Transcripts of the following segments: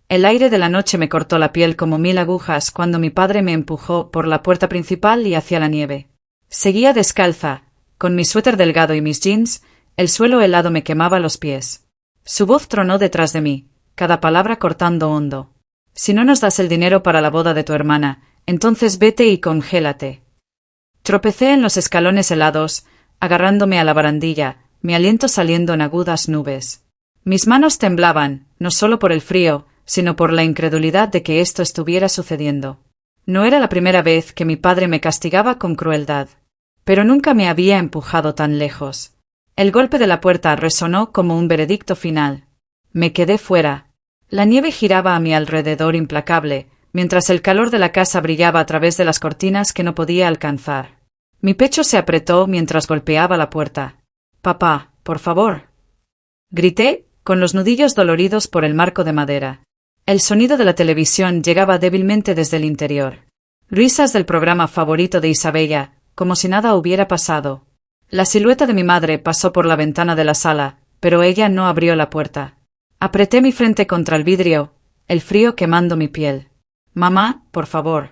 El aire de la noche me cortó la piel como 1000 agujas cuando mi padre me empujó por la puerta principal y hacia la nieve. Seguía descalza, con mi suéter delgado y mis jeans, el suelo helado me quemaba los pies. Su voz tronó detrás de mí, cada palabra cortando hondo. Si no nos das el dinero para la boda de tu hermana, entonces vete y congélate. Tropecé en los escalones helados, agarrándome a la barandilla, mi aliento saliendo en agudas nubes. Mis manos temblaban, no solo por el frío, sino por la incredulidad de que esto estuviera sucediendo. No era la primera vez que mi padre me castigaba con crueldad, pero nunca me había empujado tan lejos. El golpe de la puerta resonó como un veredicto final. Me quedé fuera. La nieve giraba a mi alrededor implacable, mientras el calor de la casa brillaba a través de las cortinas que no podía alcanzar. Mi pecho se apretó mientras golpeaba la puerta. «Papá, por favor», grité, con los nudillos doloridos por el marco de madera. El sonido de la televisión llegaba débilmente desde el interior. Risas del programa favorito de Isabella, como si nada hubiera pasado. La silueta de mi madre pasó por la ventana de la sala, pero ella no abrió la puerta. Apreté mi frente contra el vidrio, el frío quemando mi piel. «Mamá, por favor».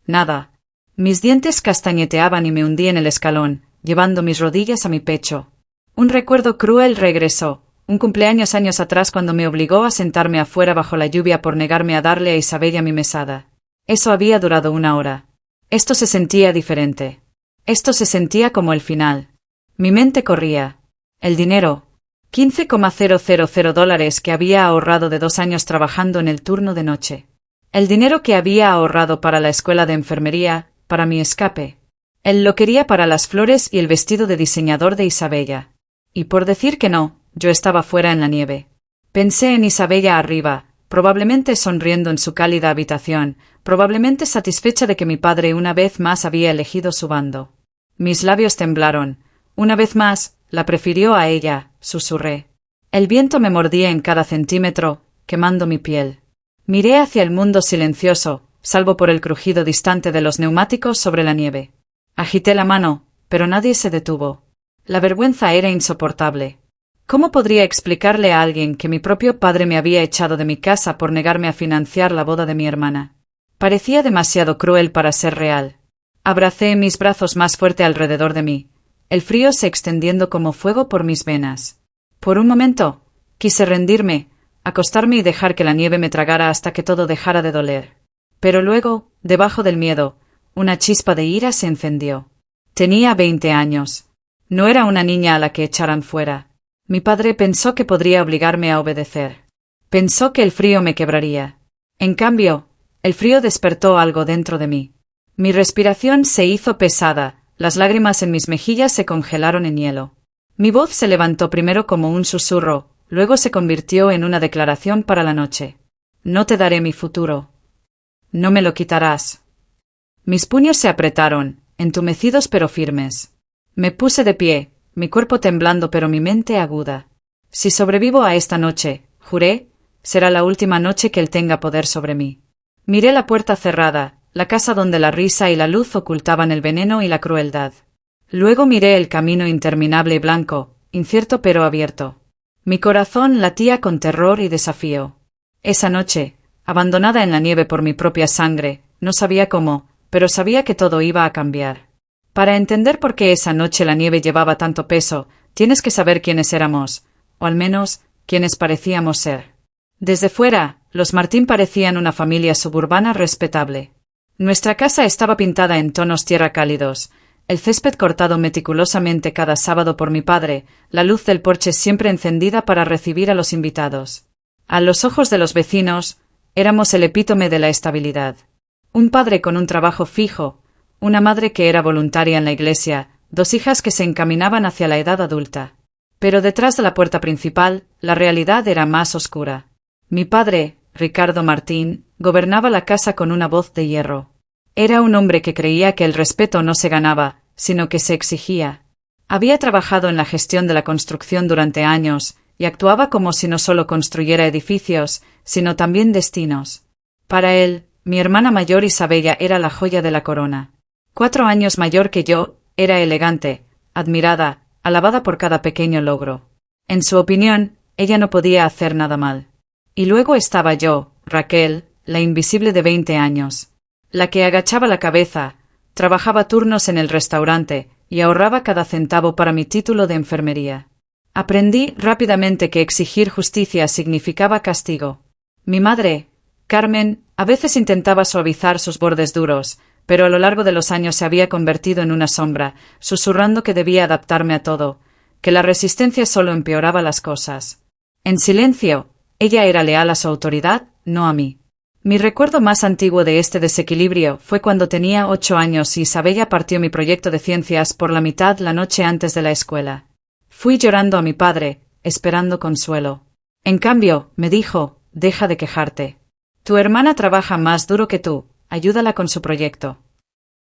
Nada. Mis dientes castañeteaban y me hundí en el escalón, llevando mis rodillas a mi pecho. Un recuerdo cruel regresó. Un cumpleaños años atrás cuando me obligó a sentarme afuera bajo la lluvia por negarme a darle a Isabella mi mesada. Eso había durado 1 hora. Esto se sentía diferente. Esto se sentía como el final. Mi mente corría. El dinero. $15,000 que había ahorrado de 2 años trabajando en el turno de noche. El dinero que había ahorrado para la escuela de enfermería, para mi escape. Él lo quería para las flores y el vestido de diseñador de Isabella. Y por decir que no, yo estaba fuera en la nieve. Pensé en Isabella arriba, probablemente sonriendo en su cálida habitación, probablemente satisfecha de que mi padre una vez más había elegido su bando. Mis labios temblaron. Una vez más, la prefirió a ella, susurré. El viento me mordía en cada centímetro, quemando mi piel. Miré hacia el mundo silencioso, salvo por el crujido distante de los neumáticos sobre la nieve. Agité la mano, pero nadie se detuvo. La vergüenza era insoportable. ¿Cómo podría explicarle a alguien que mi propio padre me había echado de mi casa por negarme a financiar la boda de mi hermana? Parecía demasiado cruel para ser real. Abracé mis brazos más fuerte alrededor de mí, el frío se extendiendo como fuego por mis venas. Por un momento, quise rendirme, acostarme y dejar que la nieve me tragara hasta que todo dejara de doler. Pero luego, debajo del miedo, una chispa de ira se encendió. Tenía 20 años. No era una niña a la que echaran fuera. Mi padre pensó que podría obligarme a obedecer. Pensó que el frío me quebraría. En cambio, el frío despertó algo dentro de mí. Mi respiración se hizo pesada, las lágrimas en mis mejillas se congelaron en hielo. Mi voz se levantó primero como un susurro, luego se convirtió en una declaración para la noche. No te daré mi futuro. No me lo quitarás. Mis puños se apretaron, entumecidos pero firmes. Me puse de pie, mi cuerpo temblando pero mi mente aguda. Si sobrevivo a esta noche, juré, será la última noche que él tenga poder sobre mí. Miré la puerta cerrada, la casa donde la risa y la luz ocultaban el veneno y la crueldad. Luego miré el camino interminable y blanco, incierto pero abierto. Mi corazón latía con terror y desafío. Esa noche, abandonada en la nieve por mi propia sangre, no sabía cómo, pero sabía que todo iba a cambiar. Para entender por qué esa noche la nieve llevaba tanto peso, tienes que saber quiénes éramos, o al menos, quiénes parecíamos ser. Desde fuera, los Martín parecían una familia suburbana respetable. Nuestra casa estaba pintada en tonos tierra cálidos, el césped cortado meticulosamente cada sábado por mi padre, la luz del porche siempre encendida para recibir a los invitados. A los ojos de los vecinos, éramos el epítome de la estabilidad. Un padre con un trabajo fijo, una madre que era voluntaria en la iglesia, 2 hijas que se encaminaban hacia la edad adulta. Pero detrás de la puerta principal, la realidad era más oscura. Mi padre, Ricardo Martín, gobernaba la casa con una voz de hierro. Era un hombre que creía que el respeto no se ganaba, sino que se exigía. Había trabajado en la gestión de la construcción durante años, y actuaba como si no solo construyera edificios, sino también destinos. Para él, mi hermana mayor Isabella era la joya de la corona. 4 años mayor que yo, era elegante, admirada, alabada por cada pequeño logro. En su opinión, ella no podía hacer nada mal. Y luego estaba yo, Raquel, la invisible de 20 años. La que agachaba la cabeza, trabajaba turnos en el restaurante y ahorraba cada centavo para mi título de enfermería. Aprendí rápidamente que exigir justicia significaba castigo. Mi madre, Carmen, a veces intentaba suavizar sus bordes duros, pero a lo largo de los años se había convertido en una sombra, susurrando que debía adaptarme a todo, que la resistencia solo empeoraba las cosas. En silencio, ella era leal a su autoridad, no a mí. Mi recuerdo más antiguo de este desequilibrio fue cuando tenía 8 años y Isabella partió mi proyecto de ciencias por la mitad la noche antes de la escuela. Fui llorando a mi padre, esperando consuelo. En cambio, me dijo, deja de quejarte. Tu hermana trabaja más duro que tú, ayúdala con su proyecto.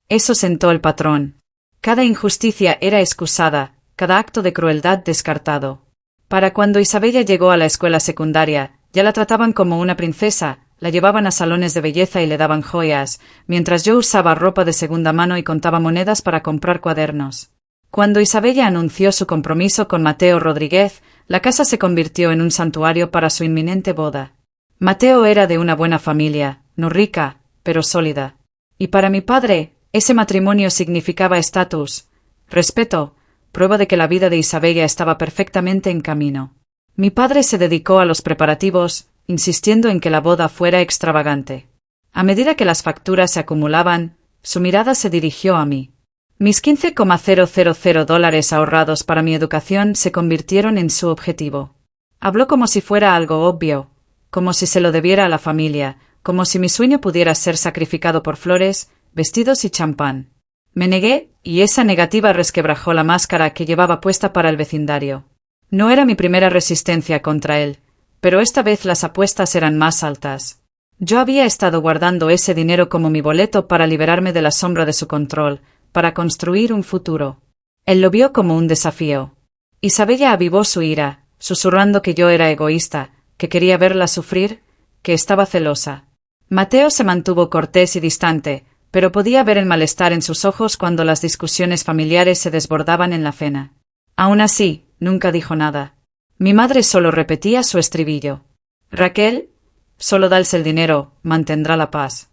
Eso sentó el patrón. Cada injusticia era excusada, cada acto de crueldad descartado. Para cuando Isabella llegó a la escuela secundaria, ya la trataban como una princesa, la llevaban a salones de belleza y le daban joyas, mientras yo usaba ropa de segunda mano y contaba monedas para comprar cuadernos. Cuando Isabella anunció su compromiso con Mateo Rodríguez, la casa se convirtió en un santuario para su inminente boda. Mateo era de una buena familia, no rica, pero sólida. Y para mi padre, ese matrimonio significaba estatus, respeto, prueba de que la vida de Isabella estaba perfectamente en camino. Mi padre se dedicó a los preparativos, insistiendo en que la boda fuera extravagante. A medida que las facturas se acumulaban, su mirada se dirigió a mí. Mis $15,000 ahorrados para mi educación se convirtieron en su objetivo. Habló como si fuera algo obvio, como si se lo debiera a la familia, como si mi sueño pudiera ser sacrificado por flores, vestidos y champán. Me negué, y esa negativa resquebrajó la máscara que llevaba puesta para el vecindario. No era mi primera resistencia contra él, pero esta vez las apuestas eran más altas. Yo había estado guardando ese dinero como mi boleto para liberarme de la sombra de su control, para construir un futuro. Él lo vio como un desafío. Isabella avivó su ira, susurrando que yo era egoísta, que quería verla sufrir, que estaba celosa. Mateo se mantuvo cortés y distante, pero podía ver el malestar en sus ojos cuando las discusiones familiares se desbordaban en la cena. Aún así, nunca dijo nada. Mi madre solo repetía su estribillo. Raquel, solo dales el dinero, mantendrá la paz.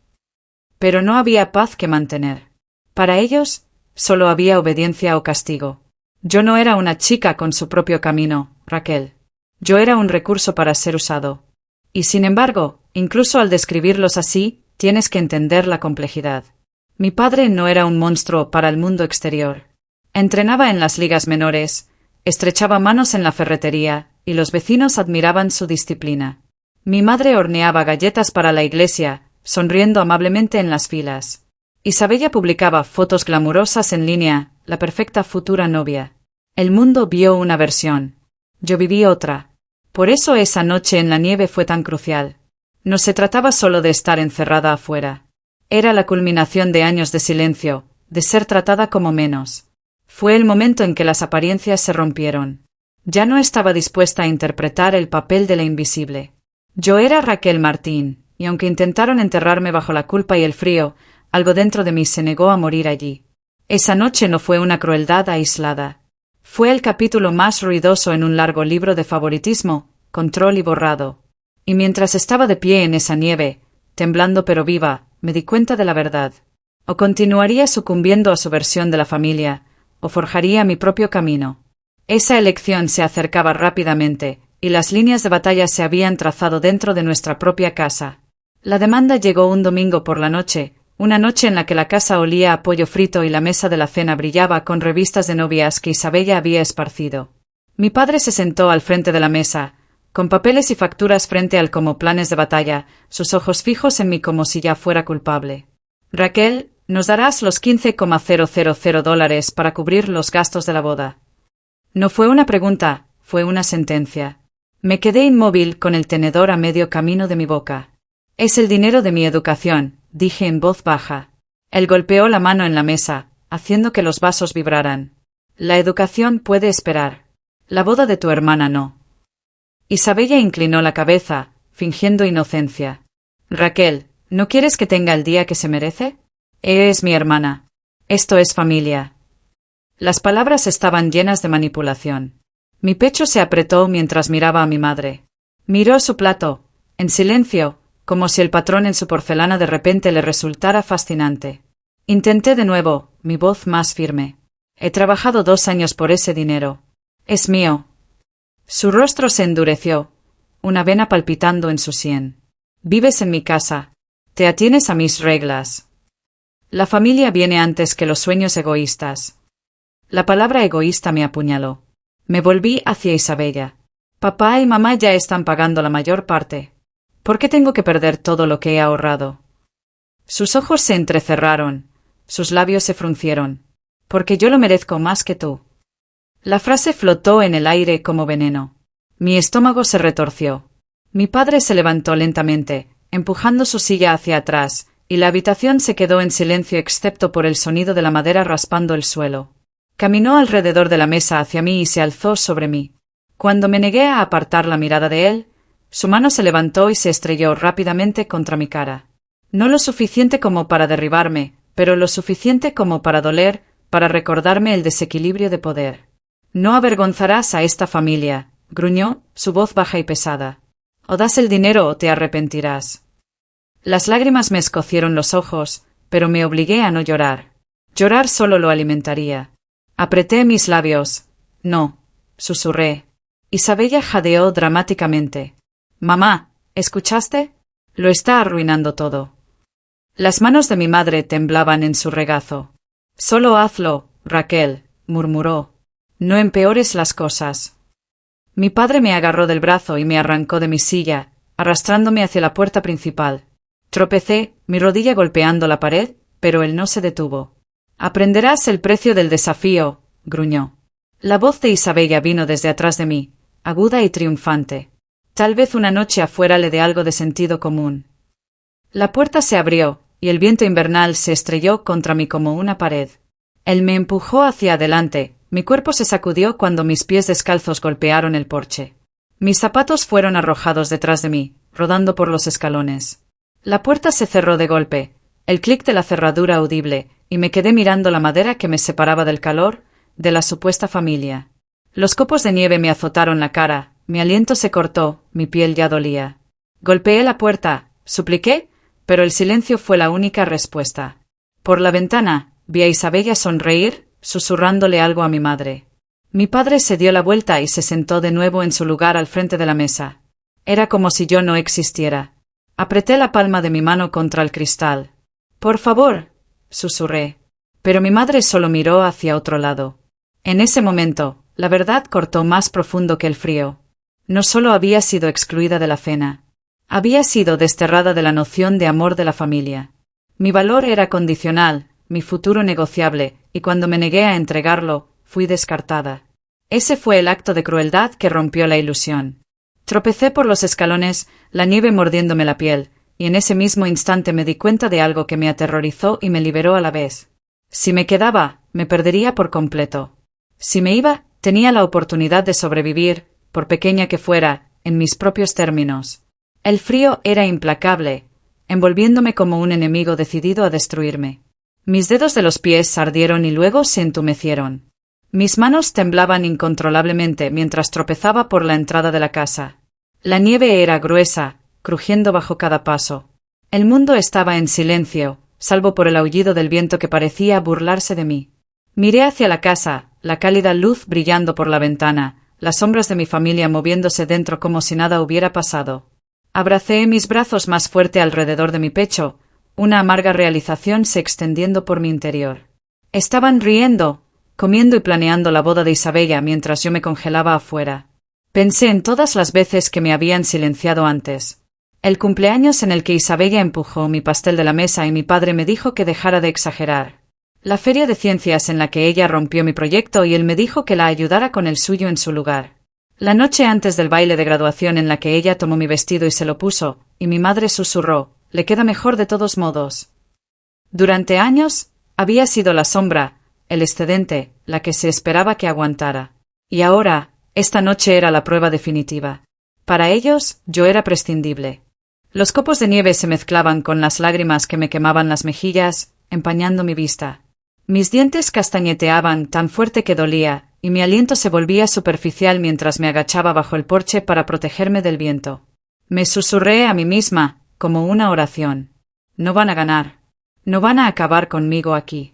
Pero no había paz que mantener. Para ellos, solo había obediencia o castigo. Yo no era una chica con su propio camino, Raquel. Yo era un recurso para ser usado. Y sin embargo, incluso al describirlos así, tienes que entender la complejidad. Mi padre no era un monstruo para el mundo exterior. Entrenaba en las ligas menores, estrechaba manos en la ferretería, y los vecinos admiraban su disciplina. Mi madre horneaba galletas para la iglesia, sonriendo amablemente en las filas. Isabella publicaba fotos glamurosas en línea, la perfecta futura novia. El mundo vio una versión. Yo viví otra. Por eso esa noche en la nieve fue tan crucial. No se trataba solo de estar encerrada afuera. Era la culminación de años de silencio, de ser tratada como menos. Fue el momento en que las apariencias se rompieron. Ya no estaba dispuesta a interpretar el papel de la invisible. Yo era Raquel Martín, y aunque intentaron enterrarme bajo la culpa y el frío, algo dentro de mí se negó a morir allí. Esa noche no fue una crueldad aislada. Fue el capítulo más ruidoso en un largo libro de favoritismo, control y borrado. Y mientras estaba de pie en esa nieve, temblando pero viva, me di cuenta de la verdad. O continuaría sucumbiendo a su versión de la familia, o forjaría mi propio camino. Esa elección se acercaba rápidamente, y las líneas de batalla se habían trazado dentro de nuestra propia casa. La demanda llegó un domingo por la noche, una noche en la que la casa olía a pollo frito y la mesa de la cena brillaba con revistas de novias que Isabella había esparcido. Mi padre se sentó al frente de la mesa, con papeles y facturas frente al como planes de batalla, sus ojos fijos en mí como si ya fuera culpable. Raquel, nos darás los $15,000 para cubrir los gastos de la boda. No fue una pregunta, fue una sentencia. Me quedé inmóvil con el tenedor a medio camino de mi boca. Es el dinero de mi educación, dije en voz baja. Él golpeó la mano en la mesa, haciendo que los vasos vibraran. La educación puede esperar. La boda de tu hermana no. Isabella inclinó la cabeza, fingiendo inocencia. Raquel, ¿no quieres que tenga el día que se merece? Es mi hermana. Esto es familia. Las palabras estaban llenas de manipulación. Mi pecho se apretó mientras miraba a mi madre. Miró su plato, en silencio, como si el patrón en su porcelana de repente le resultara fascinante. Intenté de nuevo, mi voz más firme. He trabajado 2 años por ese dinero. Es mío. Su rostro se endureció, una vena palpitando en su sien. Vives en mi casa. Te atienes a mis reglas. La familia viene antes que los sueños egoístas. La palabra egoísta me apuñaló. Me volví hacia Isabella. Papá y mamá ya están pagando la mayor parte. ¿Por qué tengo que perder todo lo que he ahorrado? Sus ojos se entrecerraron, sus labios se fruncieron. Porque yo lo merezco más que tú. La frase flotó en el aire como veneno. Mi estómago se retorció. Mi padre se levantó lentamente, empujando su silla hacia atrás, y la habitación se quedó en silencio excepto por el sonido de la madera raspando el suelo. Caminó alrededor de la mesa hacia mí y se alzó sobre mí. Cuando me negué a apartar la mirada de él, su mano se levantó y se estrelló rápidamente contra mi cara. No lo suficiente como para derribarme, pero lo suficiente como para doler, para recordarme el desequilibrio de poder. No avergonzarás a esta familia, gruñó, su voz baja y pesada. O das el dinero o te arrepentirás. Las lágrimas me escocieron los ojos, pero me obligué a no llorar. Llorar solo lo alimentaría. Apreté mis labios. No, susurré. Isabella jadeó dramáticamente. Mamá, ¿escuchaste? Lo está arruinando todo. Las manos de mi madre temblaban en su regazo. Solo hazlo, Raquel, murmuró. No empeores las cosas. Mi padre me agarró del brazo y me arrancó de mi silla, arrastrándome hacia la puerta principal. Tropecé, mi rodilla golpeando la pared, pero él no se detuvo. Aprenderás el precio del desafío, gruñó. La voz de Isabella vino desde atrás de mí, aguda y triunfante. Tal vez una noche afuera le dé algo de sentido común. La puerta se abrió, y el viento invernal se estrelló contra mí como una pared. Él me empujó hacia adelante, mi cuerpo se sacudió cuando mis pies descalzos golpearon el porche. Mis zapatos fueron arrojados detrás de mí, rodando por los escalones. La puerta se cerró de golpe, el clic de la cerradura audible, y me quedé mirando la madera que me separaba del calor, de la supuesta familia. Los copos de nieve me azotaron la cara, mi aliento se cortó, mi piel ya dolía. Golpeé la puerta, supliqué, pero el silencio fue la única respuesta. Por la ventana, vi a Isabella sonreír, susurrándole algo a mi madre. Mi padre se dio la vuelta y se sentó de nuevo en su lugar al frente de la mesa. Era como si yo no existiera. Apreté la palma de mi mano contra el cristal. «Por favor», susurré. Pero mi madre solo miró hacia otro lado. En ese momento, la verdad cortó más profundo que el frío. No solo había sido excluida de la cena. Había sido desterrada de la noción de amor de la familia. Mi valor era condicional, mi futuro negociable, y cuando me negué a entregarlo, fui descartada. Ese fue el acto de crueldad que rompió la ilusión. Tropecé por los escalones, la nieve mordiéndome la piel, y en ese mismo instante me di cuenta de algo que me aterrorizó y me liberó a la vez. Si me quedaba, me perdería por completo. Si me iba, tenía la oportunidad de sobrevivir, por pequeña que fuera, en mis propios términos. El frío era implacable, envolviéndome como un enemigo decidido a destruirme. Mis dedos de los pies ardieron y luego se entumecieron. Mis manos temblaban incontrolablemente mientras tropezaba por la entrada de la casa. La nieve era gruesa, crujiendo bajo cada paso. El mundo estaba en silencio, salvo por el aullido del viento que parecía burlarse de mí. Miré hacia la casa, la cálida luz brillando por la ventana, las sombras de mi familia moviéndose dentro como si nada hubiera pasado. Abracé mis brazos más fuerte alrededor de mi pecho, una amarga realización se extendiendo por mi interior. Estaban riendo, comiendo y planeando la boda de Isabella mientras yo me congelaba afuera. Pensé en todas las veces que me habían silenciado antes. El cumpleaños en el que Isabella empujó mi pastel de la mesa y mi padre me dijo que dejara de exagerar. La feria de ciencias en la que ella rompió mi proyecto y él me dijo que la ayudara con el suyo en su lugar. La noche antes del baile de graduación en la que ella tomó mi vestido y se lo puso, y mi madre susurró, «Le queda mejor de todos modos». Durante años, había sido la sombra, el excedente, la que se esperaba que aguantara. Y ahora, esta noche era la prueba definitiva. Para ellos, yo era prescindible. Los copos de nieve se mezclaban con las lágrimas que me quemaban las mejillas, empañando mi vista. Mis dientes castañeteaban tan fuerte que dolía, y mi aliento se volvía superficial mientras me agachaba bajo el porche para protegerme del viento. Me susurré a mí misma, como una oración. No van a ganar. No van a acabar conmigo aquí.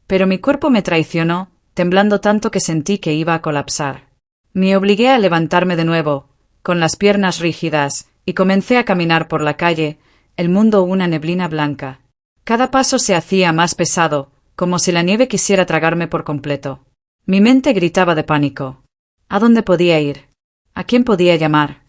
Pero mi cuerpo me traicionó, temblando tanto que sentí que iba a colapsar. Me obligué a levantarme de nuevo, con las piernas rígidas, y comencé a caminar por la calle, el mundo una neblina blanca. Cada paso se hacía más pesado, como si la nieve quisiera tragarme por completo. Mi mente gritaba de pánico. ¿A dónde podía ir? ¿A quién podía llamar?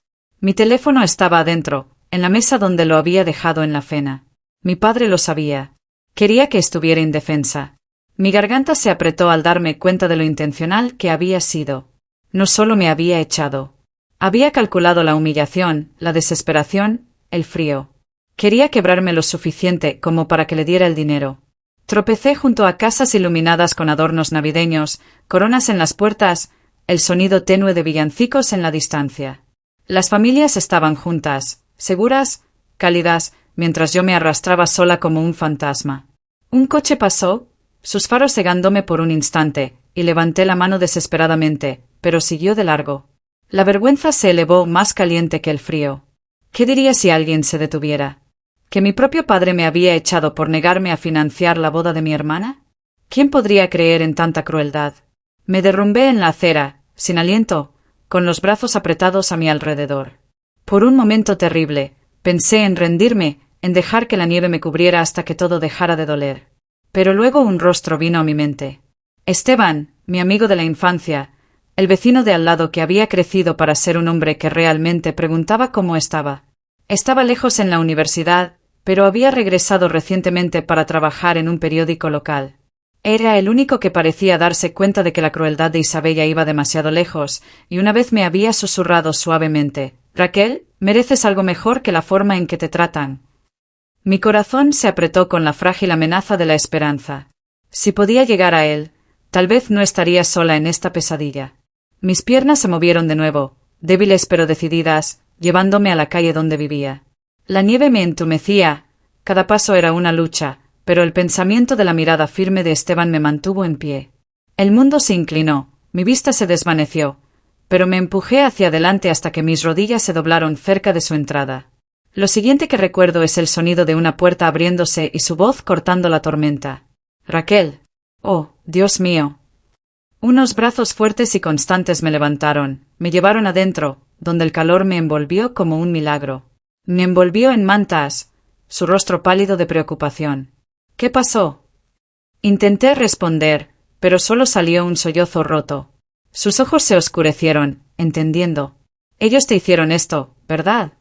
Mi teléfono estaba adentro, en la mesa donde lo había dejado en la cena. Mi padre lo sabía. Quería que estuviera indefensa. Mi garganta se apretó al darme cuenta de lo intencional que había sido. No solo me había echado. Había calculado la humillación, la desesperación, el frío. Quería quebrarme lo suficiente como para que le diera el dinero. Tropecé junto a casas iluminadas con adornos navideños, coronas en las puertas, el sonido tenue de villancicos en la distancia. Las familias estaban juntas, seguras, cálidas, mientras yo me arrastraba sola como un fantasma. Un coche pasó, sus faros cegándome por un instante, y levanté la mano desesperadamente, pero siguió de largo. La vergüenza se elevó más caliente que el frío. ¿Qué diría si alguien se detuviera? ¿Que mi propio padre me había echado por negarme a financiar la boda de mi hermana? ¿Quién podría creer en tanta crueldad? Me derrumbé en la acera, sin aliento, con los brazos apretados a mi alrededor. Por un momento terrible, pensé en rendirme, en dejar que la nieve me cubriera hasta que todo dejara de doler. Pero luego un rostro vino a mi mente. Esteban, mi amigo de la infancia, el vecino de al lado que había crecido para ser un hombre que realmente preguntaba cómo estaba. Estaba lejos en la universidad, pero había regresado recientemente para trabajar en un periódico local. Era el único que parecía darse cuenta de que la crueldad de Isabella iba demasiado lejos, y una vez me había susurrado suavemente: «Raquel, mereces algo mejor que la forma en que te tratan». Mi corazón se apretó con la frágil amenaza de la esperanza. Si podía llegar a él, tal vez no estaría sola en esta pesadilla. Mis piernas se movieron de nuevo, débiles pero decididas, llevándome a la calle donde vivía. La nieve me entumecía, cada paso era una lucha, pero el pensamiento de la mirada firme de Esteban me mantuvo en pie. El mundo se inclinó, mi vista se desvaneció, pero me empujé hacia adelante hasta que mis rodillas se doblaron cerca de su entrada. Lo siguiente que recuerdo es el sonido de una puerta abriéndose y su voz cortando la tormenta. «Raquel». «Oh, Dios mío». Unos brazos fuertes y constantes me levantaron, me llevaron adentro, donde el calor me envolvió como un milagro. Me envolvió en mantas, su rostro pálido de preocupación. «¿Qué pasó?». Intenté responder, pero solo salió un sollozo roto. Sus ojos se oscurecieron, entendiendo. «Ellos te hicieron esto, ¿verdad?».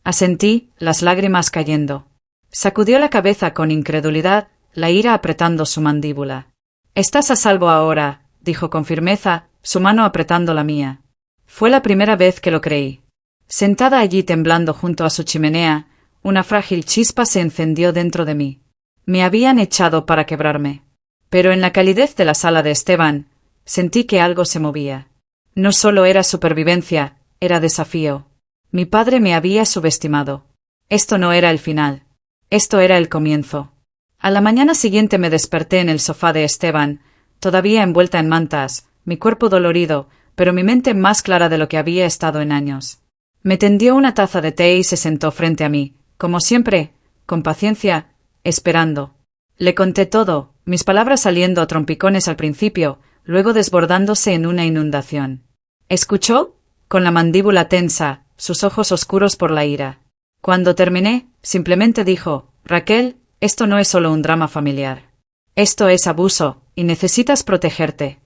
Asentí, las lágrimas cayendo. Sacudió la cabeza con incredulidad, la ira apretando su mandíbula. «Estás a salvo ahora», dijo con firmeza, su mano apretando la mía. Fue la primera vez que lo creí. Sentada allí temblando junto a su chimenea, una frágil chispa se encendió dentro de mí. Me habían echado para quebrarme. Pero en la calidez de la sala de Esteban, sentí que algo se movía. No solo era supervivencia, era desafío. Mi padre me había subestimado. Esto no era el final. Esto era el comienzo. A la mañana siguiente me desperté en el sofá de Esteban, todavía envuelta en mantas, mi cuerpo dolorido, pero mi mente más clara de lo que había estado en años. Me tendió una taza de té y se sentó frente a mí, como siempre, con paciencia, esperando. Le conté todo, mis palabras saliendo a trompicones al principio, luego desbordándose en una inundación. ¿Escuchó?, con la mandíbula tensa, sus ojos oscuros por la ira. Cuando terminé, simplemente dijo: «Raquel, esto no es solo un drama familiar. Esto es abuso, y necesitas protegerte».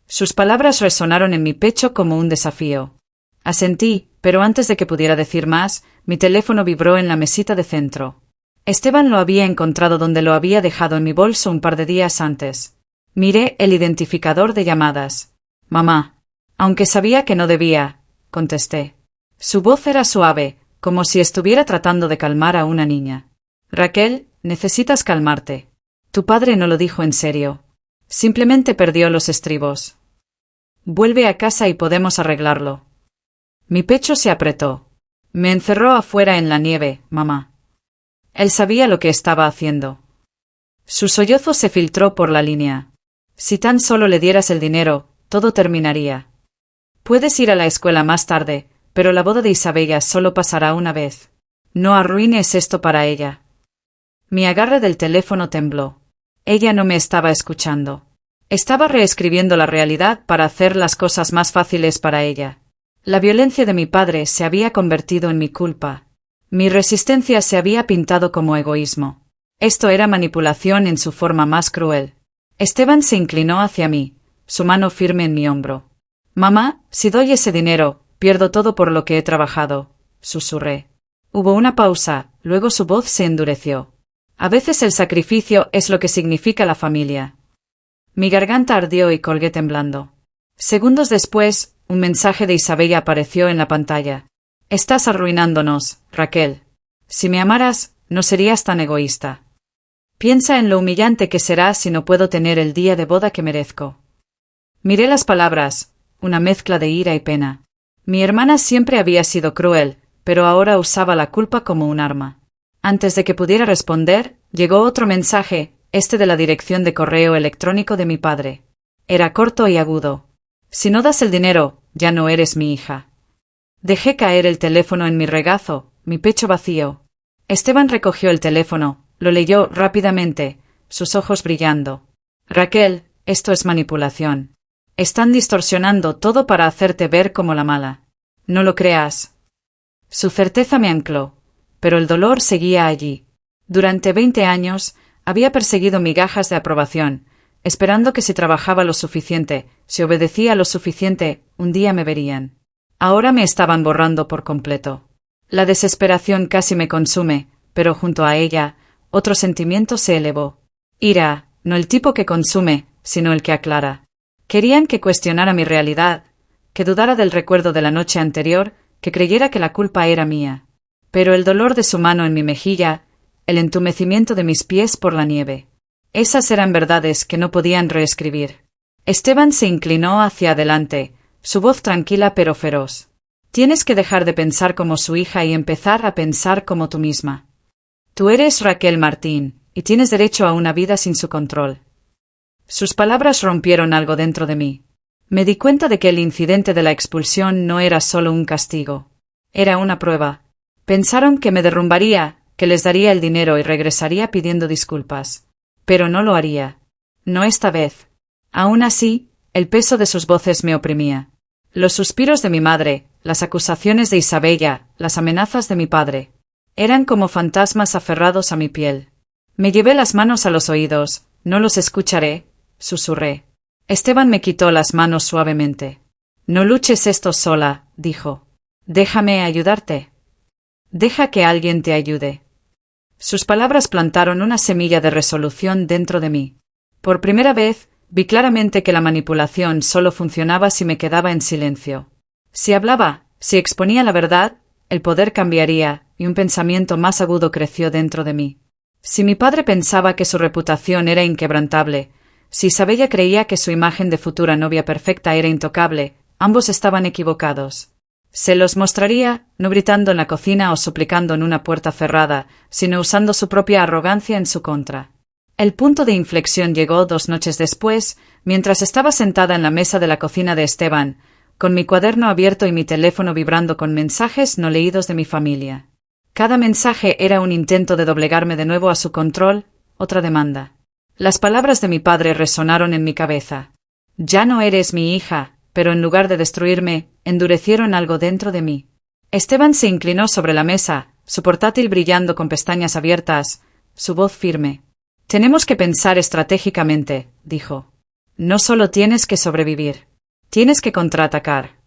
Sus palabras resonaron en mi pecho como un desafío. Asentí, pero antes de que pudiera decir más, mi teléfono vibró en la mesita de centro. Esteban lo había encontrado donde lo había dejado en mi bolso un par de días antes. Miré el identificador de llamadas. «Mamá». Aunque sabía que no debía, contesté. Su voz era suave, como si estuviera tratando de calmar a una niña. «Raquel, necesitas calmarte. Tu padre no lo dijo en serio. Simplemente perdió los estribos. Vuelve a casa y podemos arreglarlo». Mi pecho se apretó. «Me encerró afuera en la nieve, mamá». Él sabía lo que estaba haciendo. Su sollozo se filtró por la línea. «Si tan solo le dieras el dinero, todo terminaría. Puedes ir a la escuela más tarde, pero la boda de Isabella solo pasará una vez. No arruines esto para ella. Mi agarre del teléfono tembló. Ella no me estaba escuchando. Estaba reescribiendo la realidad para hacer las cosas más fáciles para ella. La violencia de mi padre se había convertido en mi culpa. Mi resistencia se había pintado como egoísmo. Esto era manipulación en su forma más cruel. Esteban se inclinó hacia mí, su mano firme en mi hombro. «Mamá, si doy ese dinero, pierdo todo por lo que he trabajado», susurré. Hubo una pausa, luego su voz se endureció. «A veces el sacrificio es lo que significa la familia». Mi garganta ardió y colgué temblando. Segundos después, un mensaje de Isabella apareció en la pantalla. «Estás arruinándonos, Raquel. Si me amaras, no serías tan egoísta. Piensa en lo humillante que será si no puedo tener el día de boda que merezco». Miré las palabras, una mezcla de ira y pena. Mi hermana siempre había sido cruel, pero ahora usaba la culpa como un arma. Antes de que pudiera responder, llegó otro mensaje, este de la dirección de correo electrónico de mi padre. Era corto y agudo. «Si no das el dinero, ya no eres mi hija». Dejé caer el teléfono en mi regazo, mi pecho vacío. Esteban recogió el teléfono, lo leyó rápidamente, sus ojos brillando. «Raquel, esto es manipulación. Están distorsionando todo para hacerte ver como la mala. No lo creas». Su certeza me ancló, pero el dolor seguía allí. Durante 20 años, había perseguido migajas de aprobación, esperando que si trabajaba lo suficiente, si obedecía lo suficiente, un día me verían. Ahora me estaban borrando por completo. La desesperación casi me consume, pero junto a ella, otro sentimiento se elevó. Ira, no el tipo que consume, sino el que aclara. Querían que cuestionara mi realidad, que dudara del recuerdo de la noche anterior, que creyera que la culpa era mía. Pero el dolor de su mano en mi mejilla, el entumecimiento de mis pies por la nieve. Esas eran verdades que no podían reescribir. Esteban se inclinó hacia adelante, su voz tranquila pero feroz. «Tienes que dejar de pensar como su hija y empezar a pensar como tú misma. Tú eres Raquel Martín, y tienes derecho a una vida sin su control». Sus palabras rompieron algo dentro de mí. Me di cuenta de que el incidente de la expulsión no era solo un castigo. Era una prueba. Pensaron que me derrumbaría, que les daría el dinero y regresaría pidiendo disculpas. Pero no lo haría. No esta vez. Aún así, el peso de sus voces me oprimía. Los suspiros de mi madre, las acusaciones de Isabella, las amenazas de mi padre. Eran como fantasmas aferrados a mi piel. Me llevé las manos a los oídos. «No los escucharé», susurré. Esteban me quitó las manos suavemente. «No luches esto sola», dijo. «Déjame ayudarte. Deja que alguien te ayude». Sus palabras plantaron una semilla de resolución dentro de mí. Por primera vez, vi claramente que la manipulación solo funcionaba si me quedaba en silencio. Si hablaba, si exponía la verdad, el poder cambiaría, y un pensamiento más agudo creció dentro de mí. Si mi padre pensaba que su reputación era inquebrantable, si Isabella creía que su imagen de futura novia perfecta era intocable, ambos estaban equivocados. Se los mostraría, no gritando en la cocina o suplicando en una puerta cerrada, sino usando su propia arrogancia en su contra. El punto de inflexión llegó 2 noches después, mientras estaba sentada en la mesa de la cocina de Esteban, con mi cuaderno abierto y mi teléfono vibrando con mensajes no leídos de mi familia. Cada mensaje era un intento de doblegarme de nuevo a su control, otra demanda. Las palabras de mi padre resonaron en mi cabeza. «Ya no eres mi hija», pero en lugar de destruirme, endurecieron algo dentro de mí. Esteban se inclinó sobre la mesa, su portátil brillando con pestañas abiertas, su voz firme. «Tenemos que pensar estratégicamente», dijo. «No solo tienes que sobrevivir. Tienes que contraatacar».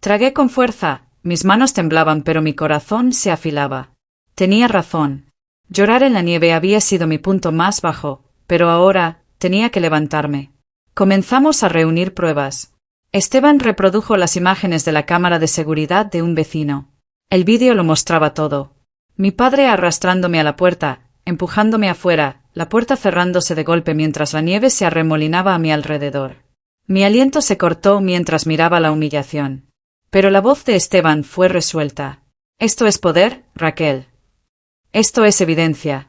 Tragué con fuerza, mis manos temblaban pero mi corazón se afilaba. Tenía razón. Llorar en la nieve había sido mi punto más bajo, pero ahora tenía que levantarme. Comenzamos a reunir pruebas. Esteban reprodujo las imágenes de la cámara de seguridad de un vecino. El vídeo lo mostraba todo. Mi padre arrastrándome a la puerta, empujándome afuera, la puerta cerrándose de golpe mientras la nieve se arremolinaba a mi alrededor. Mi aliento se cortó mientras miraba la humillación. Pero la voz de Esteban fue resuelta. «Esto es poder, Raquel. Esto es evidencia.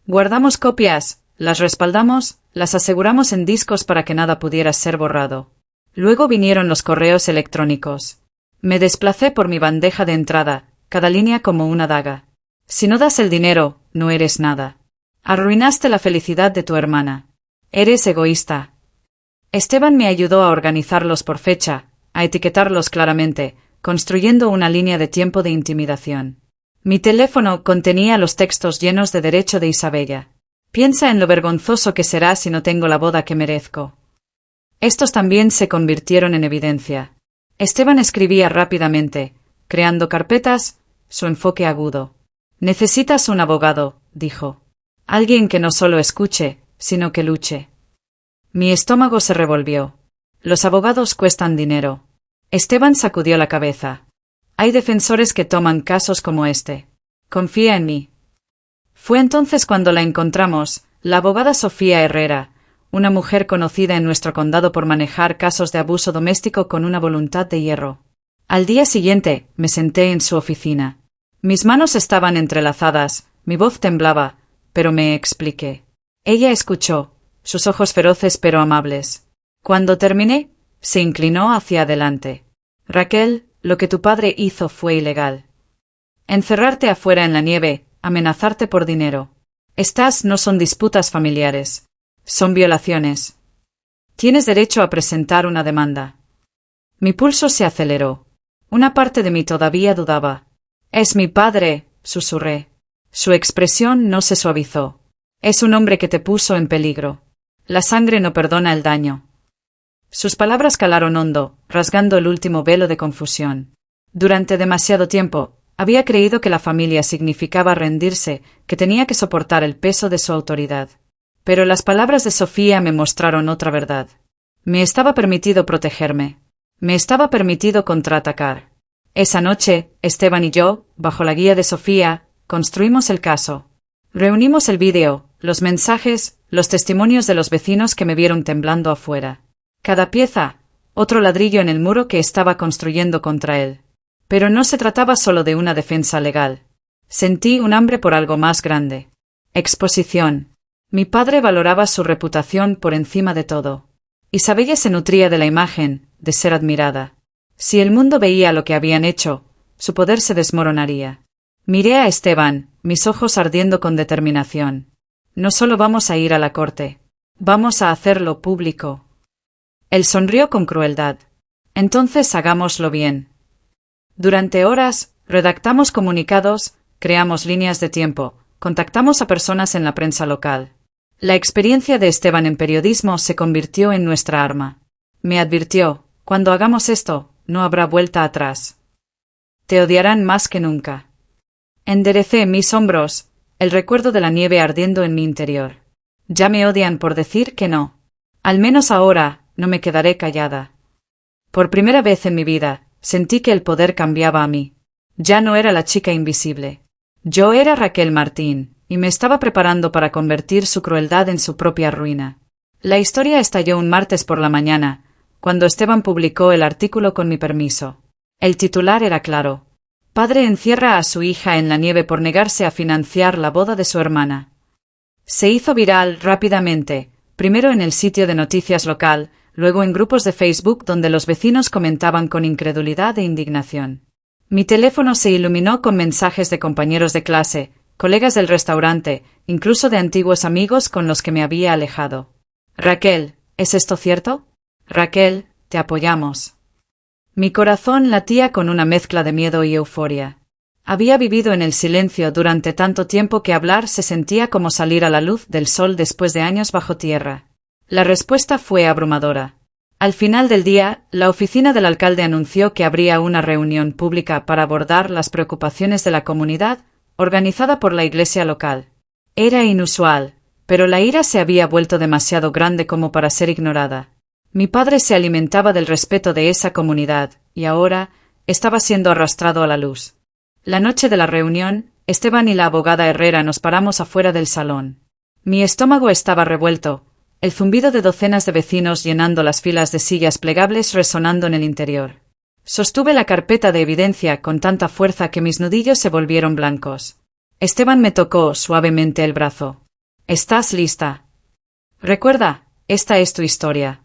Guardamos copias, las respaldamos, las aseguramos en discos para que nada pudiera ser borrado». Luego vinieron los correos electrónicos. Me desplacé por mi bandeja de entrada, cada línea como una daga. Si no das el dinero, no eres nada. Arruinaste la felicidad de tu hermana. Eres egoísta. Esteban me ayudó a organizarlos por fecha, a etiquetarlos claramente, construyendo una línea de tiempo de intimidación. Mi teléfono contenía los textos llenos de derecho de Isabella. Piensa en lo vergonzoso que será si no tengo la boda que merezco. Estos también se convirtieron en evidencia. Esteban escribía rápidamente, creando carpetas, su enfoque agudo. Necesitas un abogado, dijo. Alguien que no solo escuche, sino que luche. Mi estómago se revolvió. Los abogados cuestan dinero. Esteban sacudió la cabeza. Hay defensores que toman casos como este. Confía en mí. Fue entonces cuando la encontramos, la abogada Sofía Herrera, una mujer conocida en nuestro condado por manejar casos de abuso doméstico con una voluntad de hierro. Al día siguiente, me senté en su oficina. Mis manos estaban entrelazadas, mi voz temblaba, pero me expliqué. Ella escuchó, sus ojos feroces pero amables. Cuando terminé, se inclinó hacia adelante. Raquel, lo que tu padre hizo fue ilegal. Encerrarte afuera en la nieve, amenazarte por dinero. Estas no son disputas familiares. Son violaciones. Tienes derecho a presentar una demanda. Mi pulso se aceleró. Una parte de mí todavía dudaba. Es mi padre, susurré. Su expresión no se suavizó. Es un hombre que te puso en peligro. La sangre no perdona el daño. Sus palabras calaron hondo, rasgando el último velo de confusión. Durante demasiado tiempo, había creído que la familia significaba rendirse, que tenía que soportar el peso de su autoridad. Pero las palabras de Sofía me mostraron otra verdad. Me estaba permitido protegerme. Me estaba permitido contraatacar. Esa noche, Esteban y yo, bajo la guía de Sofía, construimos el caso. Reunimos el vídeo, los mensajes, los testimonios de los vecinos que me vieron temblando afuera. Cada pieza, otro ladrillo en el muro que estaba construyendo contra él. Pero no se trataba solo de una defensa legal. Sentí un hambre por algo más grande. Exposición. Mi padre valoraba su reputación por encima de todo. Isabella se nutría de la imagen, de ser admirada. Si el mundo veía lo que habían hecho, su poder se desmoronaría. Miré a Esteban, mis ojos ardiendo con determinación. No solo vamos a ir a la corte, vamos a hacerlo público. Él sonrió con crueldad. Entonces hagámoslo bien. Durante horas, redactamos comunicados, creamos líneas de tiempo, contactamos a personas en la prensa local. La experiencia de Esteban en periodismo se convirtió en nuestra arma. Me advirtió, cuando hagamos esto, no habrá vuelta atrás. Te odiarán más que nunca. Enderecé mis hombros, el recuerdo de la nieve ardiendo en mi interior. Ya me odian por decir que no. Al menos ahora, no me quedaré callada. Por primera vez en mi vida, sentí que el poder cambiaba a mí. Ya no era la chica invisible. Yo era Raquel Martín, y me estaba preparando para convertir su crueldad en su propia ruina. La historia estalló un martes por la mañana, cuando Esteban publicó el artículo con mi permiso. El titular era claro. Padre encierra a su hija en la nieve por negarse a financiar la boda de su hermana. Se hizo viral rápidamente, primero en el sitio de noticias local, luego en grupos de Facebook donde los vecinos comentaban con incredulidad e indignación. Mi teléfono se iluminó con mensajes de compañeros de clase, colegas del restaurante, incluso de antiguos amigos con los que me había alejado. Raquel, ¿es esto cierto? Raquel, te apoyamos. Mi corazón latía con una mezcla de miedo y euforia. Había vivido en el silencio durante tanto tiempo que hablar se sentía como salir a la luz del sol después de años bajo tierra. La respuesta fue abrumadora. Al final del día, la oficina del alcalde anunció que habría una reunión pública para abordar las preocupaciones de la comunidad, organizada por la iglesia local. Era inusual, pero la ira se había vuelto demasiado grande como para ser ignorada. Mi padre se alimentaba del respeto de esa comunidad, y ahora estaba siendo arrastrado a la luz. La noche de la reunión, Esteban y la abogada Herrera nos paramos afuera del salón. Mi estómago estaba revuelto, el zumbido de docenas de vecinos llenando las filas de sillas plegables resonando en el interior. Sostuve la carpeta de evidencia con tanta fuerza que mis nudillos se volvieron blancos. Esteban me tocó suavemente el brazo. ¿Estás lista? Recuerda, esta es tu historia.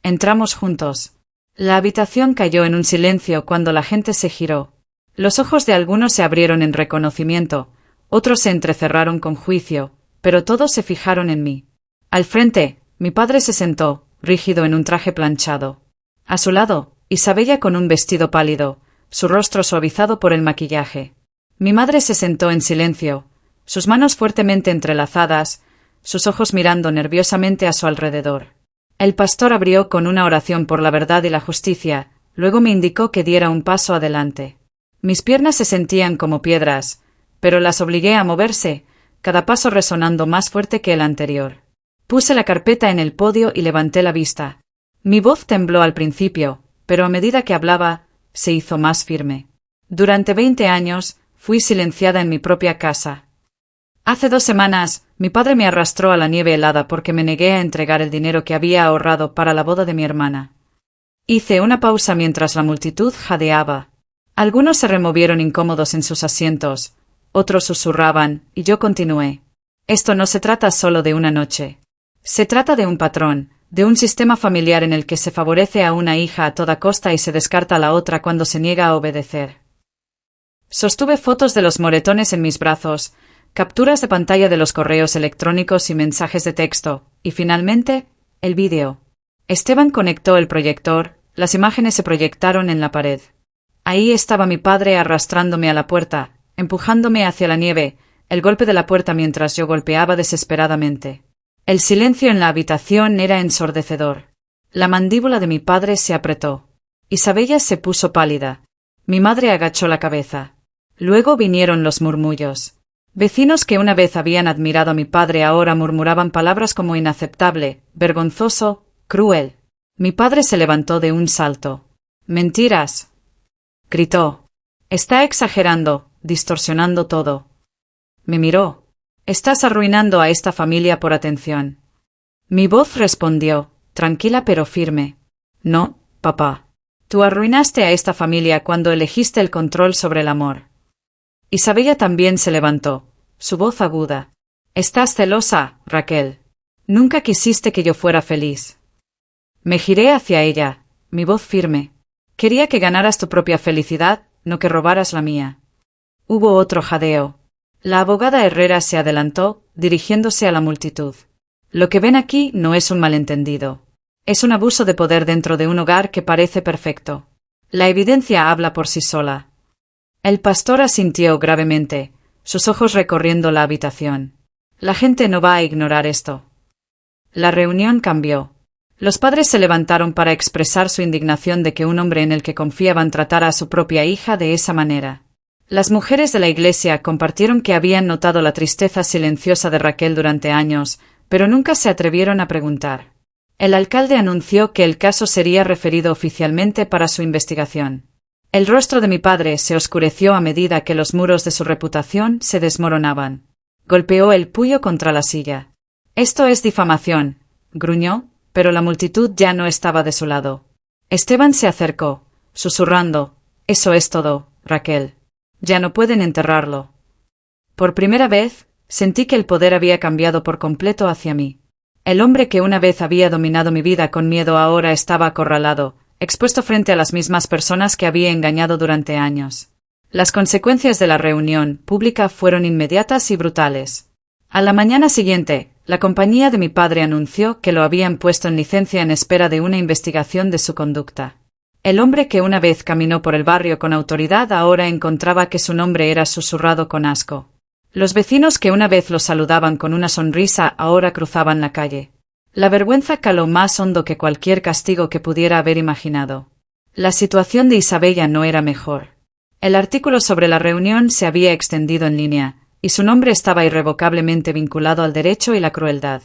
Entramos juntos. La habitación cayó en un silencio cuando la gente se giró. Los ojos de algunos se abrieron en reconocimiento, otros se entrecerraron con juicio, pero todos se fijaron en mí. Al frente, mi padre se sentó, rígido en un traje planchado. A su lado, Isabella con un vestido pálido, su rostro suavizado por el maquillaje. Mi madre se sentó en silencio, sus manos fuertemente entrelazadas, sus ojos mirando nerviosamente a su alrededor. El pastor abrió con una oración por la verdad y la justicia, luego me indicó que diera un paso adelante. Mis piernas se sentían como piedras, pero las obligué a moverse, cada paso resonando más fuerte que el anterior. Puse la carpeta en el podio y levanté la vista. Mi voz tembló al principio, pero a medida que hablaba, se hizo más firme. Durante 20 años, fui silenciada en mi propia casa. Hace 2 semanas, mi padre me arrastró a la nieve helada porque me negué a entregar el dinero que había ahorrado para la boda de mi hermana. Hice una pausa mientras la multitud jadeaba. Algunos se removieron incómodos en sus asientos, otros susurraban, y yo continué. Esto no se trata solo de una noche. Se trata de un patrón, de un sistema familiar en el que se favorece a una hija a toda costa y se descarta a la otra cuando se niega a obedecer. Sostuve fotos de los moretones en mis brazos, capturas de pantalla de los correos electrónicos y mensajes de texto, y finalmente, el vídeo. Esteban conectó el proyector, las imágenes se proyectaron en la pared. Ahí estaba mi padre arrastrándome a la puerta, empujándome hacia la nieve, el golpe de la puerta mientras yo golpeaba desesperadamente. El silencio en la habitación era ensordecedor. La mandíbula de mi padre se apretó. Isabella se puso pálida. Mi madre agachó la cabeza. Luego vinieron los murmullos. Vecinos que una vez habían admirado a mi padre ahora murmuraban palabras como inaceptable, vergonzoso, cruel. Mi padre se levantó de un salto. «¡Mentiras!», gritó. «Está exagerando, distorsionando todo». Me miró. «Estás arruinando a esta familia por atención». Mi voz respondió, tranquila pero firme. «No, papá. Tú arruinaste a esta familia cuando elegiste el control sobre el amor». Isabella también se levantó, su voz aguda. «Estás celosa, Raquel. Nunca quisiste que yo fuera feliz». Me giré hacia ella, mi voz firme. «Quería que ganaras tu propia felicidad, no que robaras la mía». Hubo otro jadeo. La abogada Herrera se adelantó, dirigiéndose a la multitud. «Lo que ven aquí no es un malentendido. Es un abuso de poder dentro de un hogar que parece perfecto. La evidencia habla por sí sola». El pastor asintió gravemente, sus ojos recorriendo la habitación. «La gente no va a ignorar esto». La reunión cambió. Los padres se levantaron para expresar su indignación de que un hombre en el que confiaban tratara a su propia hija de esa manera. Las mujeres de la iglesia compartieron que habían notado la tristeza silenciosa de Raquel durante años, pero nunca se atrevieron a preguntar. El alcalde anunció que el caso sería referido oficialmente para su investigación. El rostro de mi padre se oscureció a medida que los muros de su reputación se desmoronaban. Golpeó el puño contra la silla. «Esto es difamación», gruñó, pero la multitud ya no estaba de su lado. Esteban se acercó, susurrando: «Eso es todo, Raquel. Ya no pueden enterrarlo». Por primera vez, sentí que el poder había cambiado por completo hacia mí. El hombre que una vez había dominado mi vida con miedo ahora estaba acorralado, expuesto frente a las mismas personas que había engañado durante años. Las consecuencias de la reunión pública fueron inmediatas y brutales. A la mañana siguiente, la compañía de mi padre anunció que lo habían puesto en licencia en espera de una investigación de su conducta. El hombre que una vez caminó por el barrio con autoridad ahora encontraba que su nombre era susurrado con asco. Los vecinos que una vez lo saludaban con una sonrisa ahora cruzaban la calle. La vergüenza caló más hondo que cualquier castigo que pudiera haber imaginado. La situación de Isabella no era mejor. El artículo sobre la reunión se había extendido en línea, y su nombre estaba irrevocablemente vinculado al derecho y la crueldad.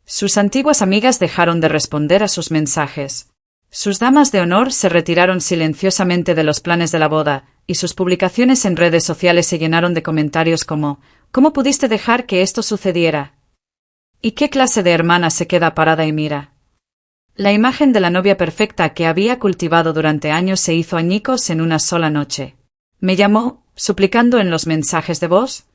Sus antiguas amigas dejaron de responder a sus mensajes. Sus damas de honor se retiraron silenciosamente de los planes de la boda, y sus publicaciones en redes sociales se llenaron de comentarios como: «¿Cómo pudiste dejar que esto sucediera? ¿Y qué clase de hermana se queda parada y mira?». La imagen de la novia perfecta que había cultivado durante años se hizo añicos en una sola noche. Me llamó, suplicando en los mensajes de voz,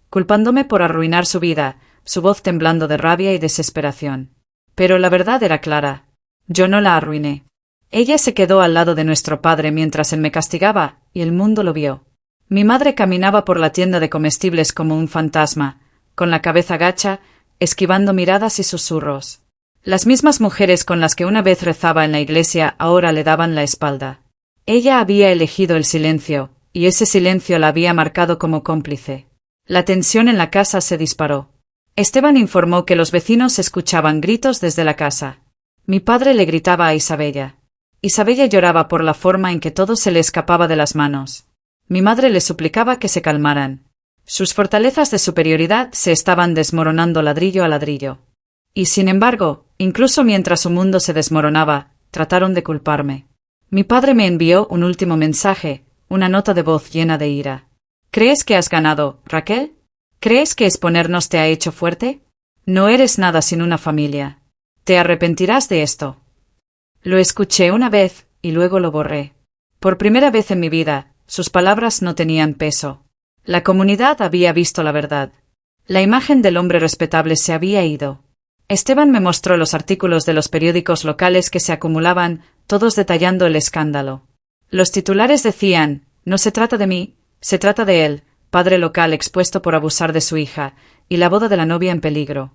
culpándome por arruinar su vida, su voz temblando de rabia y desesperación. Pero la verdad era clara. Yo no la arruiné. Ella se quedó al lado de nuestro padre mientras él me castigaba, y el mundo lo vio. Mi madre caminaba por la tienda de comestibles como un fantasma, con la cabeza gacha, esquivando miradas y susurros. Las mismas mujeres con las que una vez rezaba en la iglesia ahora le daban la espalda. Ella había elegido el silencio, y ese silencio la había marcado como cómplice. La tensión en la casa se disparó. Esteban informó que los vecinos escuchaban gritos desde la casa. Mi padre le gritaba a Isabella. Isabella lloraba por la forma en que todo se le escapaba de las manos. Mi madre le suplicaba que se calmaran. Sus fortalezas de superioridad se estaban desmoronando ladrillo a ladrillo. Y sin embargo, incluso mientras su mundo se desmoronaba, trataron de culparme. Mi padre me envió un último mensaje, una nota de voz llena de ira. ¿Crees que has ganado, Raquel? ¿Crees que exponernos te ha hecho fuerte? No eres nada sin una familia. Te arrepentirás de esto. Lo escuché una vez, y luego lo borré. Por primera vez en mi vida, sus palabras no tenían peso. La comunidad había visto la verdad. La imagen del hombre respetable se había ido. Esteban me mostró los artículos de los periódicos locales que se acumulaban, todos detallando el escándalo. Los titulares decían: no se trata de mí, se trata de él, padre local expuesto por abusar de su hija, y la boda de la novia en peligro.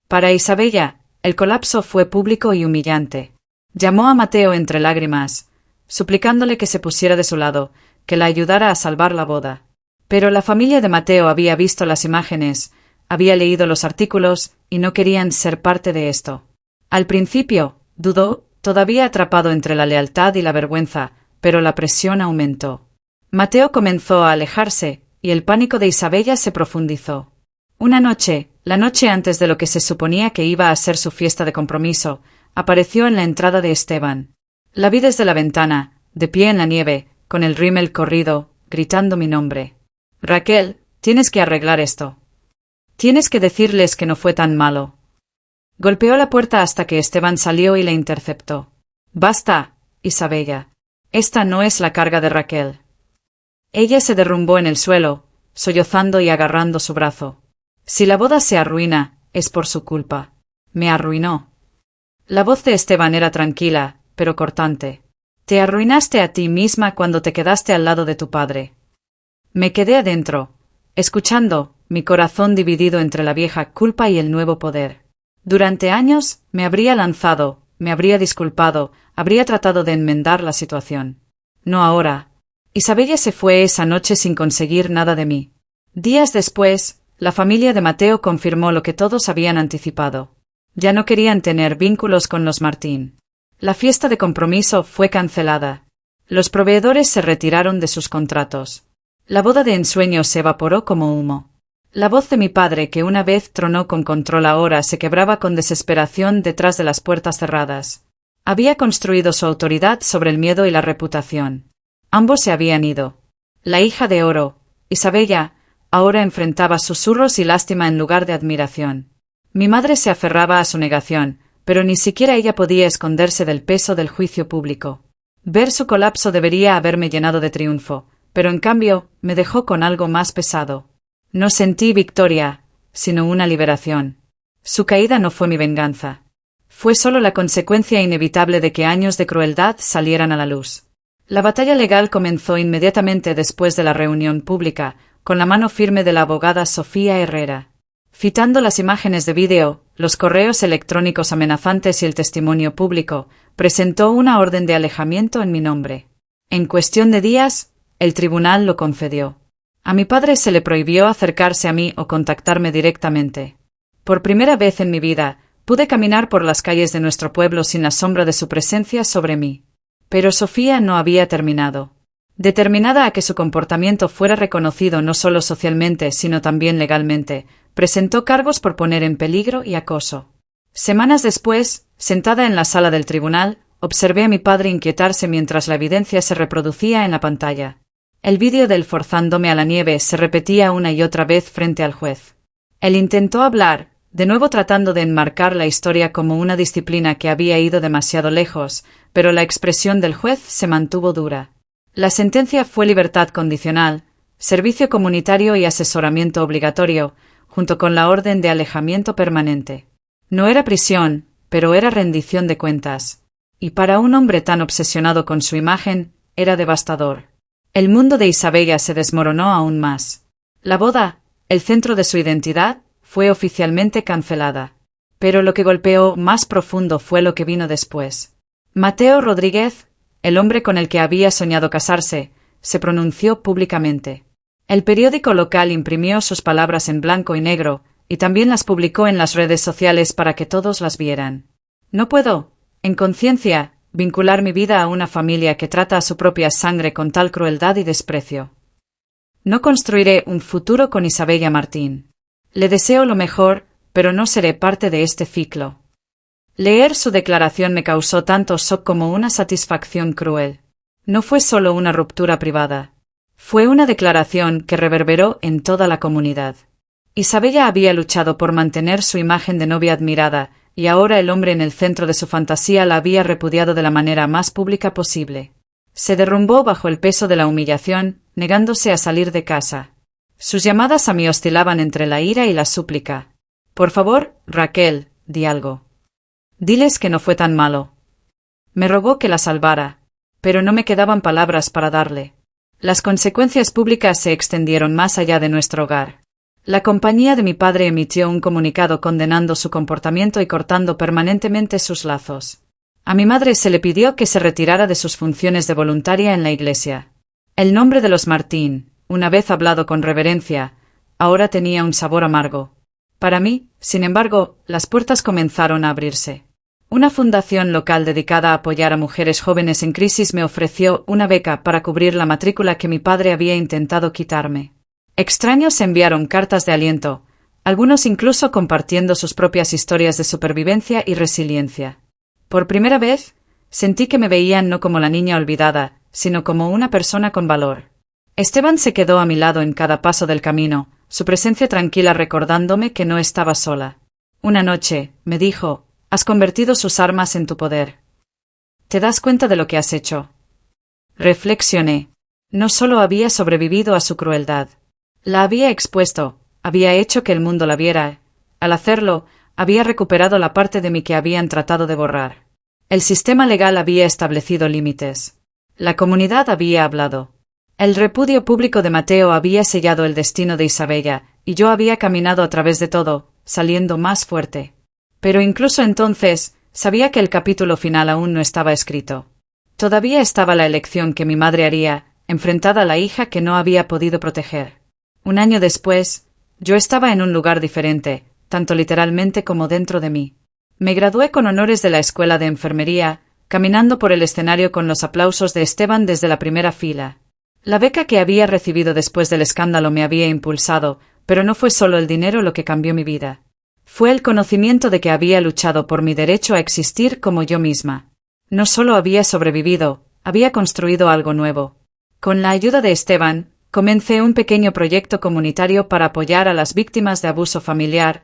Para Isabella, el colapso fue público y humillante. Llamó a Mateo entre lágrimas, suplicándole que se pusiera de su lado, que la ayudara a salvar la boda. Pero la familia de Mateo había visto las imágenes, había leído los artículos, y no querían ser parte de esto. Al principio, dudó, todavía atrapado entre la lealtad y la vergüenza, pero la presión aumentó. Mateo comenzó a alejarse, y el pánico de Isabella se profundizó. Una noche, la noche antes de lo que se suponía que iba a ser su fiesta de compromiso, apareció en la entrada de Esteban. La vi desde la ventana, de pie en la nieve, con el rímel corrido, gritando mi nombre. Raquel, tienes que arreglar esto. Tienes que decirles que no fue tan malo. Golpeó la puerta hasta que Esteban salió y le interceptó. Basta, Isabella. Esta no es la carga de Raquel. Ella se derrumbó en el suelo, sollozando y agarrando su brazo. Si la boda se arruina, es por su culpa. Me arruinó. La voz de Esteban era tranquila, pero cortante. Te arruinaste a ti misma cuando te quedaste al lado de tu padre. Me quedé adentro, escuchando, mi corazón dividido entre la vieja culpa y el nuevo poder. Durante años, me habría lanzado, me habría disculpado, habría tratado de enmendar la situación. No ahora. Isabella se fue esa noche sin conseguir nada de mí. Días después, la familia de Mateo confirmó lo que todos habían anticipado. Ya no querían tener vínculos con los Martín. La fiesta de compromiso fue cancelada. Los proveedores se retiraron de sus contratos. La boda de ensueño se evaporó como humo. La voz de mi padre, que una vez tronó con control, ahora se quebraba con desesperación detrás de las puertas cerradas. Había construido su autoridad sobre el miedo y la reputación. Ambos se habían ido. La hija de oro, Isabella, ahora enfrentaba susurros y lástima en lugar de admiración. Mi madre se aferraba a su negación, pero ni siquiera ella podía esconderse del peso del juicio público. Ver su colapso debería haberme llenado de triunfo, pero en cambio, me dejó con algo más pesado. No sentí victoria, sino una liberación. Su caída no fue mi venganza. Fue solo la consecuencia inevitable de que años de crueldad salieran a la luz. La batalla legal comenzó inmediatamente después de la reunión pública, con la mano firme de la abogada Sofía Herrera. Citando las imágenes de vídeo, los correos electrónicos amenazantes y el testimonio público, presentó una orden de alejamiento en mi nombre. En cuestión de días, el tribunal lo concedió. A mi padre se le prohibió acercarse a mí o contactarme directamente. Por primera vez en mi vida, pude caminar por las calles de nuestro pueblo sin la sombra de su presencia sobre mí. Pero Sofía no había terminado. Determinada a que su comportamiento fuera reconocido no solo socialmente sino también legalmente, presentó cargos por poner en peligro y acoso. Semanas después, sentada en la sala del tribunal, observé a mi padre inquietarse mientras la evidencia se reproducía en la pantalla. El vídeo del forzándome a la nieve se repetía una y otra vez frente al juez. Él intentó hablar, de nuevo tratando de enmarcar la historia como una disciplina que había ido demasiado lejos, pero la expresión del juez se mantuvo dura. La sentencia fue libertad condicional, servicio comunitario y asesoramiento obligatorio, junto con la orden de alejamiento permanente. No era prisión, pero era rendición de cuentas. Y para un hombre tan obsesionado con su imagen, era devastador. El mundo de Isabella se desmoronó aún más. La boda, el centro de su identidad, fue oficialmente cancelada. Pero lo que golpeó más profundo fue lo que vino después. Mateo Rodríguez, el hombre con el que había soñado casarse, se pronunció públicamente. El periódico local imprimió sus palabras en blanco y negro, y también las publicó en las redes sociales para que todos las vieran. No puedo, en conciencia, vincular mi vida a una familia que trata a su propia sangre con tal crueldad y desprecio. No construiré un futuro con Isabella Martín. Le deseo lo mejor, pero no seré parte de este ciclo. Leer su declaración me causó tanto shock como una satisfacción cruel. No fue solo una ruptura privada. Fue una declaración que reverberó en toda la comunidad. Isabella había luchado por mantener su imagen de novia admirada, y ahora el hombre en el centro de su fantasía la había repudiado de la manera más pública posible. Se derrumbó bajo el peso de la humillación, negándose a salir de casa. Sus llamadas a mí oscilaban entre la ira y la súplica. Por favor, Raquel, di algo. Diles que no fue tan malo. Me rogó que la salvara, pero no me quedaban palabras para darle. Las consecuencias públicas se extendieron más allá de nuestro hogar. La compañía de mi padre emitió un comunicado condenando su comportamiento y cortando permanentemente sus lazos. A mi madre se le pidió que se retirara de sus funciones de voluntaria en la iglesia. El nombre de los Martín, una vez hablado con reverencia, ahora tenía un sabor amargo. Para mí, sin embargo, las puertas comenzaron a abrirse. Una fundación local dedicada a apoyar a mujeres jóvenes en crisis me ofreció una beca para cubrir la matrícula que mi padre había intentado quitarme. Extraños enviaron cartas de aliento, algunos incluso compartiendo sus propias historias de supervivencia y resiliencia. Por primera vez, sentí que me veían no como la niña olvidada, sino como una persona con valor. Esteban se quedó a mi lado en cada paso del camino, su presencia tranquila recordándome que no estaba sola. Una noche, me dijo, has convertido sus armas en tu poder. ¿Te das cuenta de lo que has hecho? Reflexioné. No solo había sobrevivido a su crueldad. La había expuesto, había hecho que el mundo la viera. Al hacerlo, había recuperado la parte de mí que habían tratado de borrar. El sistema legal había establecido límites. La comunidad había hablado. El repudio público de Mateo había sellado el destino de Isabella, y yo había caminado a través de todo, saliendo más fuerte. Pero incluso entonces, sabía que el capítulo final aún no estaba escrito. Todavía estaba la elección que mi madre haría, enfrentada a la hija que no había podido proteger. Un año después, yo estaba en un lugar diferente, tanto literalmente como dentro de mí. Me gradué con honores de la escuela de enfermería, caminando por el escenario con los aplausos de Esteban desde la primera fila. La beca que había recibido después del escándalo me había impulsado, pero no fue solo el dinero lo que cambió mi vida. Fue el conocimiento de que había luchado por mi derecho a existir como yo misma. No solo había sobrevivido, había construido algo nuevo. Con la ayuda de Esteban, comencé un pequeño proyecto comunitario para apoyar a las víctimas de abuso familiar,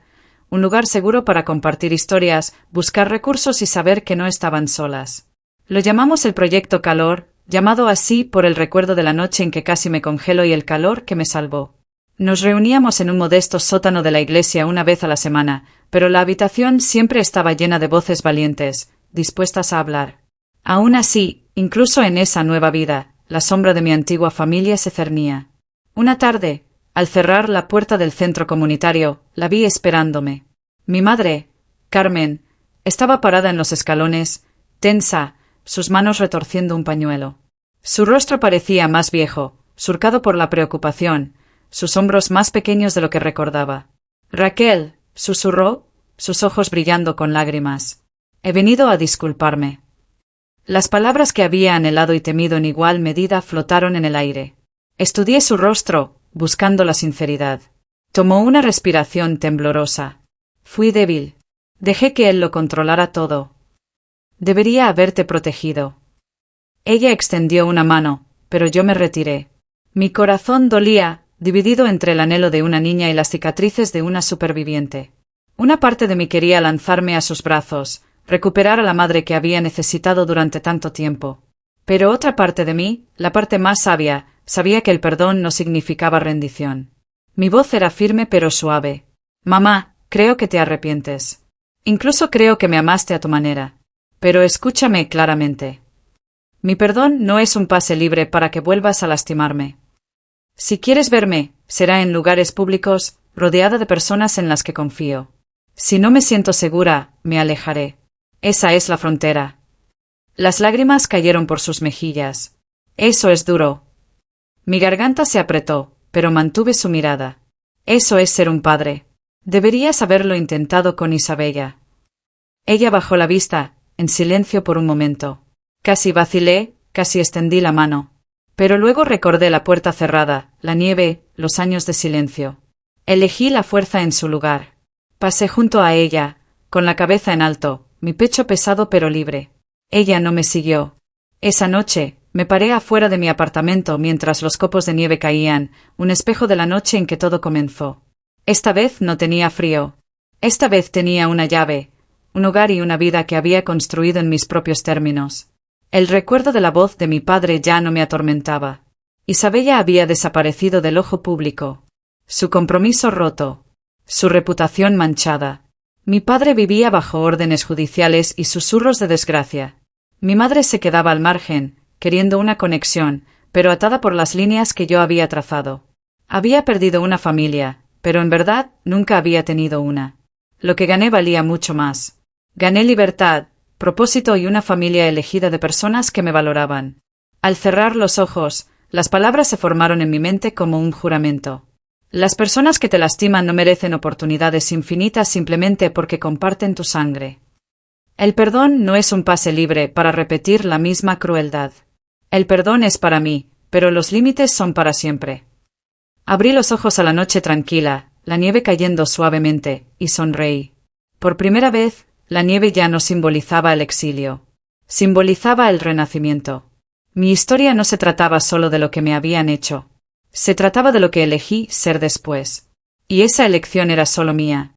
un lugar seguro para compartir historias, buscar recursos y saber que no estaban solas. Lo llamamos el Proyecto Calor, llamado así por el recuerdo de la noche en que casi me congelo y el calor que me salvó. Nos reuníamos en un modesto sótano de la iglesia una vez a la semana, pero la habitación siempre estaba llena de voces valientes, dispuestas a hablar. Aún así, incluso en esa nueva vida, la sombra de mi antigua familia se cernía. Una tarde, al cerrar la puerta del centro comunitario, la vi esperándome. Mi madre, Carmen, estaba parada en los escalones, tensa, sus manos retorciendo un pañuelo. Su rostro parecía más viejo, surcado por la preocupación, sus hombros más pequeños de lo que recordaba. Raquel, susurró, sus ojos brillando con lágrimas. He venido a disculparme. Las palabras que había anhelado y temido en igual medida flotaron en el aire. Estudié su rostro, buscando la sinceridad. Tomó una respiración temblorosa. Fui débil. Dejé que él lo controlara todo. Debería haberte protegido. Ella extendió una mano, pero yo me retiré. Mi corazón dolía, dividido entre el anhelo de una niña y las cicatrices de una superviviente. Una parte de mí quería lanzarme a sus brazos, recuperar a la madre que había necesitado durante tanto tiempo. Pero otra parte de mí, la parte más sabia, sabía que el perdón no significaba rendición. Mi voz era firme pero suave. Mamá, creo que te arrepientes. Incluso creo que me amaste a tu manera. Pero escúchame claramente. Mi perdón no es un pase libre para que vuelvas a lastimarme. Si quieres verme, será en lugares públicos, rodeada de personas en las que confío. Si no me siento segura, me alejaré. Esa es la frontera. Las lágrimas cayeron por sus mejillas. Eso es duro. Mi garganta se apretó, pero mantuve su mirada. Eso es ser un padre. Deberías haberlo intentado con Isabella. Ella bajó la vista, en silencio por un momento. Casi vacilé, casi extendí la mano. Pero luego recordé la puerta cerrada, la nieve, los años de silencio. Elegí la fuerza en su lugar. Pasé junto a ella, con la cabeza en alto, mi pecho pesado pero libre. Ella no me siguió. Esa noche, me paré afuera de mi apartamento mientras los copos de nieve caían, un espejo de la noche en que todo comenzó. Esta vez no tenía frío. Esta vez tenía una llave, un hogar y una vida que había construido en mis propios términos. El recuerdo de la voz de mi padre ya no me atormentaba. Isabella había desaparecido del ojo público. Su compromiso roto. Su reputación manchada. Mi padre vivía bajo órdenes judiciales y susurros de desgracia. Mi madre se quedaba al margen, queriendo una conexión, pero atada por las líneas que yo había trazado. Había perdido una familia, pero en verdad nunca había tenido una. Lo que gané valía mucho más. Gané libertad, propósito y una familia elegida de personas que me valoraban. Al cerrar los ojos, las palabras se formaron en mi mente como un juramento. Las personas que te lastiman no merecen oportunidades infinitas simplemente porque comparten tu sangre. El perdón no es un pase libre para repetir la misma crueldad. El perdón es para mí, pero los límites son para siempre. Abrí los ojos a la noche tranquila, la nieve cayendo suavemente, y sonreí. Por primera vez, la nieve ya no simbolizaba el exilio. Simbolizaba el renacimiento. Mi historia no se trataba solo de lo que me habían hecho. Se trataba de lo que elegí ser después. Y esa elección era solo mía.